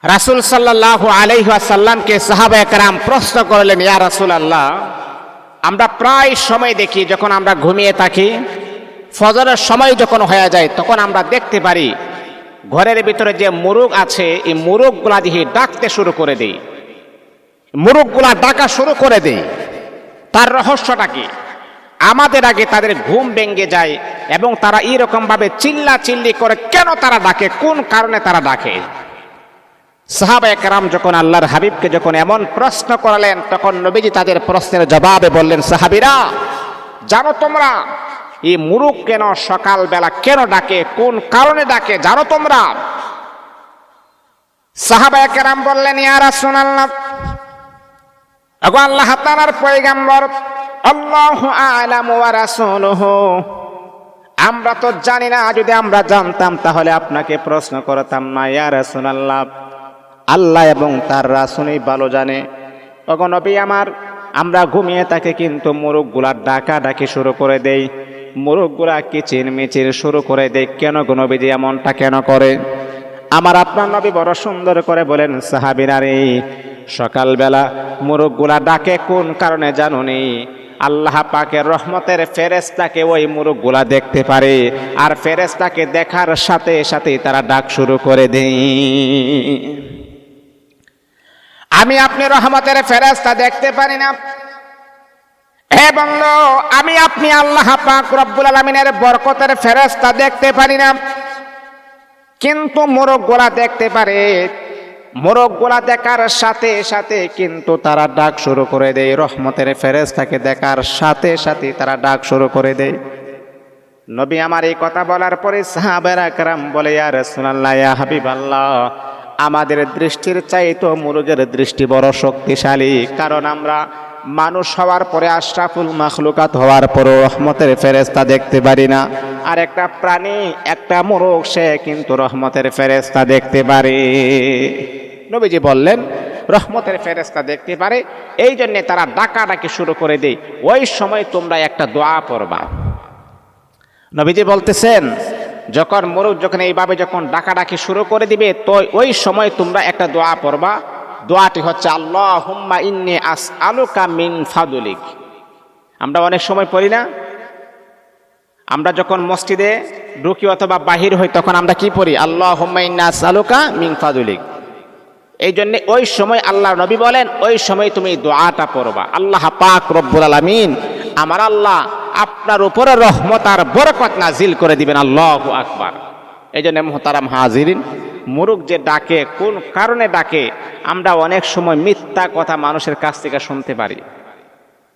রাসূল সাল্লাল্লাহু আলাইহি ওয়াসাল্লামকে সাহাবায়ে কেরাম প্রশ্ন করলেন, ইয়া রাসূলুল্লাহ, আমরা প্রায় সময় দেখি যখন আমরা ঘুমিয়ে থাকি, ফজরের সময় যখন হয়ে যায় তখন আমরা দেখতে পারি ঘরের ভিতরে যে মুরগ আছে এই মুরগগুলা দিয়ে ডাকতে শুরু করে দেই, মুরগগুলা ডাকা শুরু করে দেই। তার রহস্যটা কি? আমাদের আগে তাদের ঘুম ভেঙে যায় এবং তারা এরকম ভাবে চিল্লা চিল্লি করে কেন তারা ডাকে, কোন কারণে তারা ডাকে? সাহাবায়ে কেরাম যখন আল্লাহর হাবিবকে যখন এমন প্রশ্ন করলেন তখন নবীজি তাদের প্রশ্নের জবাবে বললেন, সাহাবীরা, জানো তোমরা এই মুরগ কেন সকালবেলা কেন ডাকে, কোন কারণে ডাকে জানো তোমরা? সাহাবায়ে কেরাম বললেন, ইয়া রাসূলুল্লাহ, আগো আল্লাহ তাআলার পয়গম্বর, আল্লাহু আ'লামু ওয়া রাসূলুহু, আমরা তো জানি না, যদি আমরা জানতাম তাহলে আপনাকে প্রশ্ন করতাম না। ইয়া রাসূলুল্লাহ, আল্লাহ এবং তার রাসূলই ভালো জানে। ওগো নবী আমার, আমরা ঘুমিয়ে থাকি কিন্তু মুরগগুলা ডাকা ডাকি শুরু করে দেই, মুরগগুলা কিচির মিচির শুরু করে দেয়। কেন গো নবীজি এমনটা কেন করে? আমার আপনার নবী বড় সুন্দর করে বলেন, সাহাবীরা রে, সকালবেলা মুরগগুলা ডাকে কোন কারণে জানুনি? আল্লাহ পাকের রহমতের ফেরেশতাকে ওই মুরগগুলা দেখতে পারে, আর ফেরেশতাকে দেখার সাথে সাথে তারা ডাক শুরু করে দেয়। আমি আপনি রহমতের ফেরেশতা দেখতে পারি না, এবং আমি আপনি আল্লাহ পাক রব্বুল আলামিনের বরকতের ফেরেশতা দেখতে পারি না, কিন্তু মোরগগুলা দেখতে পারে। মোরগগুলা দেখার সাথে সাথে কিন্তু তারা ডাক শুরু করে দেয়, রহমতের ফেরেশতাকে দেখার সাথে সাথে তারা ডাক শুরু করে দেয়। নবী আমার এই কথা বলার পরে সাহাবায়ে কেরাম বলে, ইয়া রাসূলুল্লাহ, ইয়া হাবিবাল্লাহ, আমাদের দৃষ্টির চাইতো মুরগের দৃষ্টি বড় শক্তিশালী, কারণ আমরা মানুষ হওয়ার পরে, আশরাফুল মাখলুকাত হওয়ার পরও রহমতের ফেরেশতা দেখতে পারি না। আর একটা প্রাণী, একটা মোরগ, সে কিন্তু রহমতের ফেরেশতা দেখতে পারে। নবীজি বললেন, রহমতের ফেরেশতা দেখতে পারে, এই জন্য তারা ডাকাডাকি শুরু করে দেয়। ওই সময় তোমরা একটা দোয়া পড়বা। নবীজি বলতেছেন, যখন মোরগ যখন এইভাবে যখন ডাকাডাকি শুরু করে দিবে, তো ওই সময় তোমরা একটা দোয়া পড়বা। দোয়াটি হচ্ছে, আল্লাহুম্মা ইন্নী আসআলুকা মিন ফাদলিক। আমরা অনেক সময় পড়ি না, আমরা যখন মসজিদে ঢুকি অথবা বাহির হই তখন আমরা কি পড়ি? আল্লাহুম্মা ইন্নী আসআলুকা মিন ফাদলিক। এই জন্য ওই সময় আল্লাহ নবী বলেন, ওই সময় তুমি দোয়াটা পড়বা, আল্লাহ পাক রব্বুল আলামিন, আমার আল্লাহ আপনার উপরে রহমত আর বরকত নাজিল করে দিবেন। আল্লাহু আকবার। এই জন্য মুহতারাম হাজিরিন, মুরগ যে ডাকে, কোন কারণে ডাকে, আমরা অনেক সময় মিথ্যা কথা মানুষের কাছ থেকে শুনতে পারি।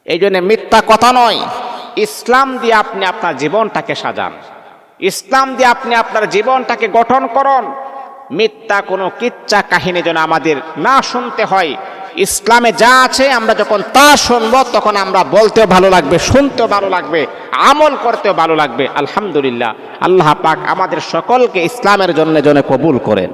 এই জন্য মিথ্যা কথা নয়, ইসলাম দিয়ে আপনি আপনার জীবনটাকে সাজান, ইসলাম দিয়ে আপনি আপনার জীবনটাকে গঠন করুন। মিথ্যা কোনো কিচ্ছা কাহিনী যেন আমাদের না শুনতে হয়। ইসলামে যা আছে আমরা যখন তা শুনবো তখন আমরা বলতেও ভালো লাগবে, শুনতেও ভালো লাগবে, আমল করতেও ভালো লাগবে। আলহামদুলিল্লাহ, আল্লাহ পাক আমাদের সকলকে ইসলামের জন্য কবুল করেন।